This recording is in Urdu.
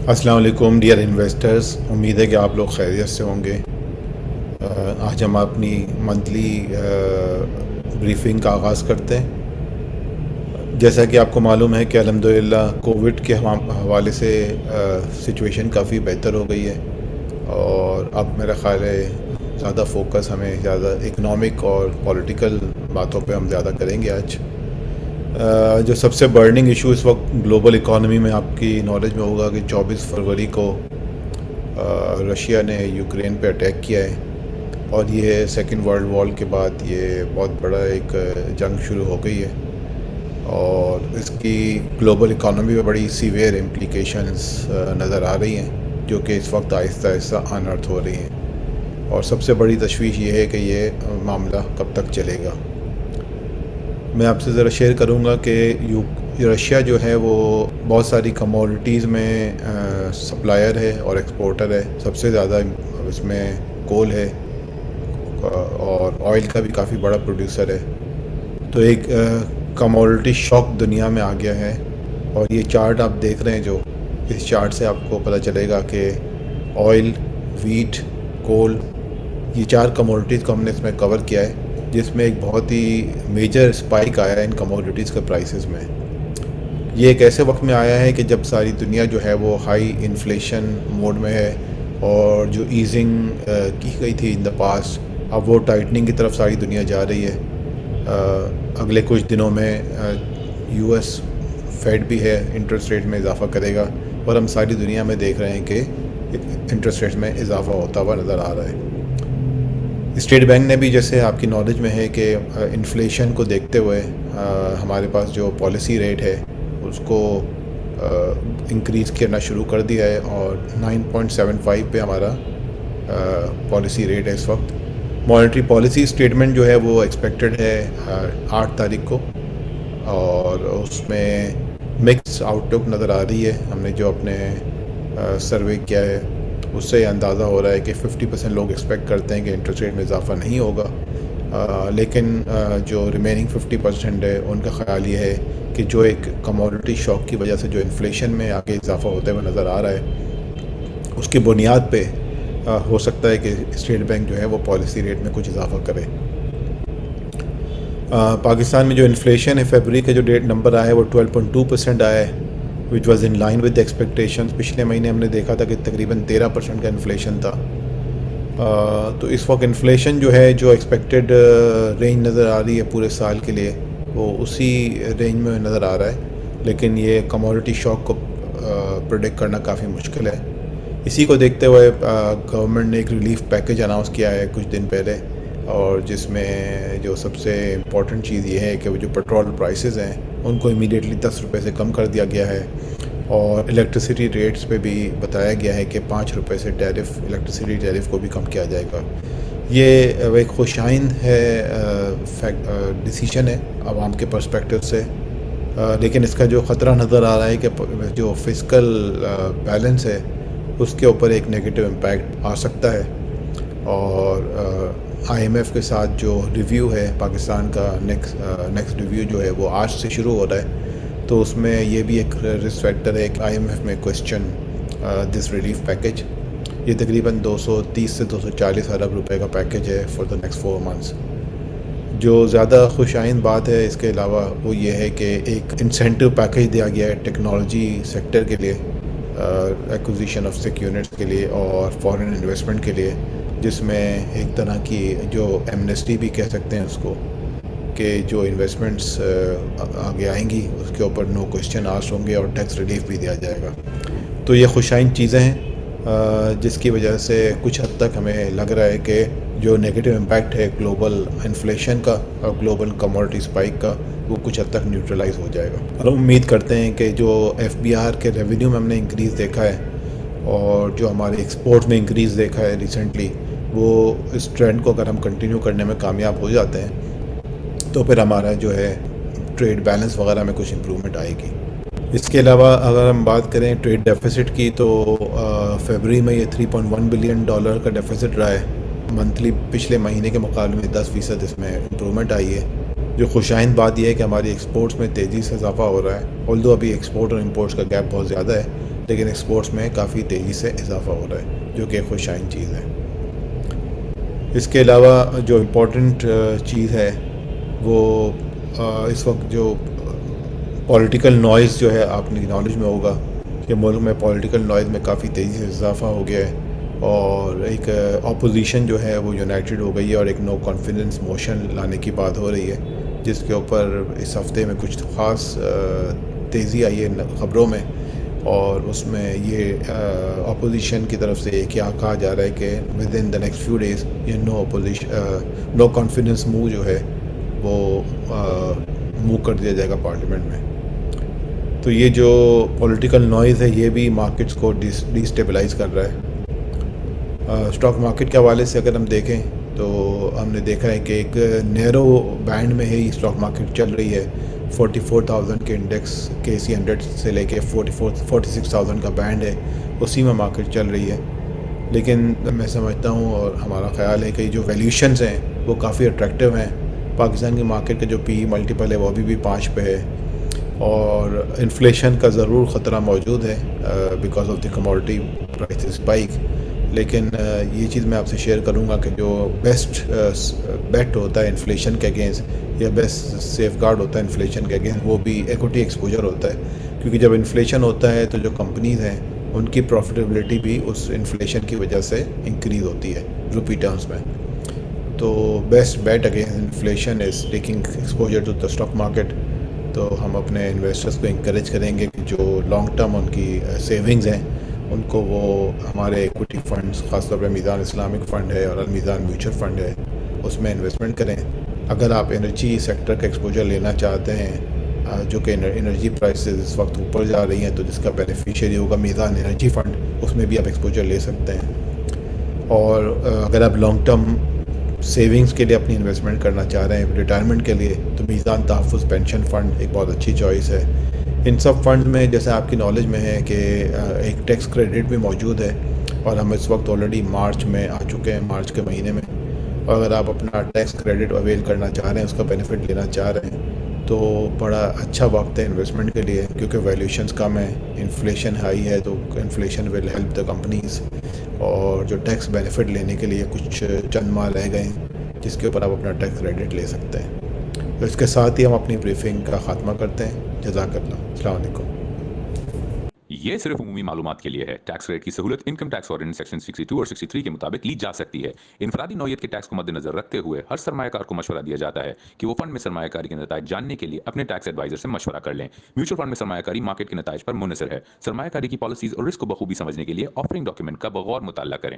السلام علیکم ڈیئر انویسٹرز، امید ہے کہ آپ لوگ خیریت سے ہوں گے۔ آج ہم اپنی منتھلی بریفنگ کا آغاز کرتے ہیں۔ جیسا کہ آپ کو معلوم ہے کہ الحمدللہ کووڈ کے حوالے سے سچویشن کافی بہتر ہو گئی ہے، اور اب میرا خیال ہے زیادہ فوکس ہمیں زیادہ اکنامک اور پولیٹیکل باتوں پہ ہم زیادہ کریں گے آج۔ جو سب سے برننگ ایشو اس وقت گلوبل اکانومی میں آپ کی نالج میں ہوگا کہ 24 فروری کو رشیا نے یوکرین پہ اٹیک کیا ہے، اور یہ سیکنڈ ورلڈ وار کے بعد یہ بہت بڑا ایک جنگ شروع ہو گئی ہے، اور اس کی گلوبل اکانومی میں بڑی سیویئر امپلیکیشنز نظر آ رہی ہیں، جو کہ اس وقت آہستہ آہستہ انرتھ ہو رہی ہیں، اور سب سے بڑی تشویش یہ ہے کہ یہ معاملہ کب تک چلے گا۔ میں آپ سے ذرا شیئر کروں گا کہ رشیا جو ہے وہ بہت ساری کموڈٹیز میں سپلائر ہے اور ایکسپورٹر ہے۔ سب سے زیادہ اس میں کول ہے، اور آئل کا بھی کافی بڑا پروڈیوسر ہے۔ تو ایک کموڈٹی شاک دنیا میں آ گیا ہے، اور یہ چارٹ آپ دیکھ رہے ہیں، جو اس چارٹ سے آپ کو پتہ چلے گا کہ آئل، ویٹ، کول، یہ 4 کموڈٹیز کو ہم نے اس میں کور کیا ہے، جس میں ایک بہت ہی میجر اسپائک آیا ہے ان کموڈٹیز کے پرائسز میں۔ یہ ایک ایسے وقت میں آیا ہے کہ جب ساری دنیا جو ہے وہ ہائی انفلیشن موڈ میں ہے، اور جو ایزنگ کی گئی تھی ان دا پاسٹ، اب وہ ٹائٹننگ کی طرف ساری دنیا جا رہی ہے۔ اگلے کچھ دنوں میں یو ایس فیڈ بھی ہے، انٹرسٹ ریٹ میں اضافہ کرے گا، اور ہم ساری دنیا میں دیکھ رہے ہیں کہ انٹرسٹ ریٹ میں اضافہ ہوتا ہوا نظر آ رہا ہے۔ اسٹیٹ بینک نے بھی، جیسے آپ کی نالج میں ہے کہ انفلیشن کو دیکھتے ہوئے ہمارے پاس جو پالیسی ریٹ ہے اس کو انکریز کرنا شروع کر دیا ہے، اور 9.75 پہ ہمارا پالیسی ریٹ ہے اس وقت۔ مانیٹری پالیسی اسٹیٹمنٹ جو ہے وہ ایکسپیکٹڈ ہے 8 تاریخ کو، اور اس میں مکس آؤٹ لک نظر آ رہی ہے۔ ہم نے جو اپنے سروے کیا ہے اس سے یہ اندازہ ہو رہا ہے کہ 50% لوگ ایکسپیکٹ کرتے ہیں کہ انٹرسٹ ریٹ میں اضافہ نہیں ہوگا، لیکن جو ریمیننگ 50% ہے ان کا خیال یہ ہے کہ جو ایک کموڈٹی شاک کی وجہ سے جو انفلیشن میں آگے اضافہ ہوتے ہوئے نظر آ رہا ہے، اس کی بنیاد پہ ہو سکتا ہے کہ اسٹیٹ بینک جو ہے وہ پالیسی ریٹ میں کچھ اضافہ کرے۔ پاکستان میں جو انفلیشن ہے، فیبرری کا جو ڈیٹ نمبر آیا ہے وہ 12.2% آیا ہے، which was in line with expectations. پچھلے مہینے ہم نے دیکھا تھا کہ تقریباً 13% کا انفلیشن تھا۔ تو اس وقت انفلیشن جو ہے، جو ایکسپیکٹڈ رینج نظر آ رہی ہے پورے سال کے لیے، وہ اسی رینج میں نظر آ رہا ہے، لیکن یہ کموڈٹی شاک کو پریڈکٹ کرنا کافی مشکل ہے۔ اسی کو دیکھتے ہوئے گورنمنٹ نے ایک ریلیف پیکیج اناؤنس کیا ہے کچھ دن پہلے، اور جس میں جو سب سے امپورٹنٹ چیز یہ ہے کہ وہ جو پیٹرول پرائسز ہیں ان کو امیڈیٹلی 10 روپے سے کم کر دیا گیا ہے، اور الیکٹریسٹی ریٹس پہ بھی بتایا گیا ہے کہ 5 روپے سے الیکٹریسٹی ٹیرف کو بھی کم کیا جائے گا۔ یہ ایک خوش آئند ہے ڈیسیشن ہے عوام کے پرسپیکٹیو سے، لیکن اس کا جو خطرہ نظر آ رہا ہے کہ جو فسکل بیلنس ہے اس کے اوپر ایک نیگیٹو امپیکٹ آ سکتا ہے، اور آئی ایم ایف کے ساتھ جو ریویو ہے پاکستان کا، نیکسٹ ریویو جو ہے وہ آج سے شروع ہو رہا ہے، تو اس میں یہ بھی ایک رسک فیکٹر ہے کہ آئی ایم ایف میں کویسچن دس ریلیف پیکیج۔ یہ تقریباً 230 سے 240 ارب روپے کا پیکیج ہے فار دا نیکسٹ 4 منتھس۔ جو زیادہ خوش آئند بات ہے اس کے علاوہ وہ یہ ہے کہ ایک انسینٹو پیکیج دیا گیا ہے ٹیکنالوجی سیکٹر کے لیے، ایکوزیشن آف سیک یونٹس کے لیے اور فارن انویسٹمنٹ کے لیے، جس میں ایک طرح کی جو ایمنیسٹی بھی کہہ سکتے ہیں اس کو، کہ جو انویسٹمنٹس آگے آئیں گی اس کے اوپر نو کوسچن آسک ہوں گے، اور ٹیکس ریلیف بھی دیا جائے گا۔ تو یہ خوش آئند چیزیں ہیں، جس کی وجہ سے کچھ حد تک ہمیں لگ رہا ہے کہ جو نیگیٹو امپیکٹ ہے گلوبل انفلیشن کا اور گلوبل کموڈٹی اسپائک کا، وہ کچھ حد تک نیوٹرلائز ہو جائے گا۔ اور ہم امید کرتے ہیں کہ جو ایف بی آر کے ریونیو میں ہم نے انکریز دیکھا ہے، اور جو ہمارے ایکسپورٹ میں انکریز دیکھا ہے ریسنٹلی، وہ اس ٹرینڈ کو اگر ہم کنٹینیو کرنے میں کامیاب ہو جاتے ہیں تو پھر ہمارا جو ہے ٹریڈ بیلنس وغیرہ میں کچھ امپرومنٹ آئے گی۔ اس کے علاوہ اگر ہم بات کریں ٹریڈ ڈیفیسٹ کی، تو فیبرری میں یہ $3.1 بلین کا ڈیفیسٹ رہا ہے منتھلی، پچھلے مہینے کے مقابلے میں 10% اس میں امپرومنٹ آئی ہے۔ جو خوش آئند بات یہ ہے کہ ہماری ایکسپورٹس میں تیزی سے اضافہ ہو رہا ہے، although ابھی ایکسپورٹ اور امپورٹس کا گیپ بہت زیادہ ہے، لیکن ایکسپورٹس میں کافی تیزی سے اضافہ ہو رہا ہے، جو کہ خوش آئند چیز ہے۔ اس کے علاوہ جو امپورٹنٹ چیز ہے وہ اس وقت جو پولیٹیکل نوائز جو ہے، آپ نے نالج میں ہوگا کہ ملک میں پولیٹیکل نوائز میں کافی تیزی سے اضافہ ہو گیا ہے، اور ایک اپوزیشن جو ہے وہ یونائٹڈ ہو گئی ہے، اور ایک نو کانفیڈنس موشن لانے کی بات ہو رہی ہے، جس کے اوپر اس ہفتے میں کچھ خاص تیزی آئی ہے خبروں میں، اور اس میں یہ اپوزیشن کی طرف سے کیا کہا جا رہا ہے کہ with in the next few days یہ نو کانفیڈنس موو جو ہے وہ موو کر دیا جائے گا پارلیمنٹ میں۔ تو یہ جو پولیٹیکل نوائز ہے یہ بھی مارکیٹس کو ڈی اسٹیبلائز کر رہا ہے۔ اسٹاک مارکیٹ کے حوالے سے اگر ہم دیکھیں تو ہم نے دیکھا ہے کہ ایک نیرو بینڈ میں ہے یہ اسٹاک مارکیٹ چل رہی ہے، 44,000 کے انڈیکس KC 100 سے لے کے 46,000 کا بینڈ ہے، اسی میں مارکیٹ چل رہی ہے۔ لیکن میں سمجھتا ہوں اور ہمارا خیال ہے کہ جو ویلیوشنز ہیں وہ کافی اٹریکٹیو ہیں۔ پاکستان کی مارکیٹ کا جو PE ملٹیپل ہے وہ ابھی بھی 5 پہ ہے، اور انفلیشن کا ضرور خطرہ موجود ہے because of the commodity price spike, لیکن یہ چیز میں آپ سے شیئر کروں گا کہ جو بیسٹ بیٹ ہوتا ہے انفلیشن کے اگینسٹ، یا بیسٹ سیف گارڈ ہوتا ہے انفلیشن کے اگینسٹ، وہ بھی ایکوٹی ایکسپوجر ہوتا ہے، کیونکہ جب انفلیشن ہوتا ہے تو جو کمپنیز ہیں ان کی پروفیٹیبلٹی بھی اس انفلیشن کی وجہ سے انکریز ہوتی ہے روپی ٹرمز میں۔ تو best bet against inflation is taking exposure to the stock market. تو ہم اپنے انویسٹرز کو انکریج کریں گے کہ جو لانگ ٹرم ان کی سیونگز ہیں ان کو وہ ہمارے ایکوٹی فنڈز، خاص طور پہ میزان اسلامک فنڈ ہے اور المیزان میوچل فنڈ ہے، اس میں انویسٹمنٹ کریں۔ اگر آپ انرجی سیکٹر کا ایکسپوجر لینا چاہتے ہیں، جو کہ انرجی پرائسز اس وقت اوپر جا رہی ہیں، تو جس کا بینیفیشری ہوگا میزان انرجی فنڈ، اس میں بھی آپ ایکسپوجر لے سکتے ہیں۔ اور اگر آپ لانگ ٹرم سیونگز کے لیے اپنی انویسٹمنٹ کرنا چاہ رہے ہیں ریٹائرمنٹ کے لیے، تو میزان تحفظ پینشن فنڈ ایک بہت اچھی چوائس ہے۔ ان سب فنڈ میں جیسے آپ کی نالج میں ہے کہ ایک ٹیکس کریڈٹ بھی موجود ہے، اور ہم اس وقت آلریڈی مارچ میں آ چکے ہیں، مارچ کے مہینے میں، اور اگر آپ اپنا ٹیکس کریڈٹ اویل کرنا چاہ رہے ہیں، اس کا بینیفٹ لینا چاہ رہے ہیں، تو بڑا اچھا وقت ہے انویسٹمنٹ کے لیے، کیونکہ ویلیوشنز کم ہیں، انفلیشن ہائی ہے، تو inflation will help the companies, اور جو ٹیکس بینیفٹ لینے کے لیے کچھ چند ماہ رہ گئے ہیں جس کے اوپر آپ اپنا ٹیکس کریڈٹ لے سکتے ہیں۔ تو اس کے ساتھ ہی ہم اپنی بریفنگ کا خاتمہ کرتے ہیں۔ جزاک اللہ، السلام علیکم۔ یہ صرف عمومی معلومات کے لیے ہے۔ ٹیکس ریٹ کی سہولت انکم ٹیکس آرڈیننس سیکشن 62 اور 63 کے مطابق لی جا سکتی ہے۔ انفرادی نوعیت کے ٹیکس کو مد نظر رکھتے ہوئے ہر سرمایہ کار کو مشورہ دیا جاتا ہے کہ وہ فنڈ میں سرمایہ کاری کے نتائج جاننے کے لیے اپنے ٹیکس ایڈوائزر سے مشورہ کر لیں۔ میوچل فنڈ میں سرمایہ کاری مارکیٹ کے نتائج پر منحصر ہے۔ سرمایہ کاری کی پالیسیز اور رسک کو بخوبی سمجھنے کے لیے آفرنگ ڈاکیومنٹ کا بغور مطالعہ کریں۔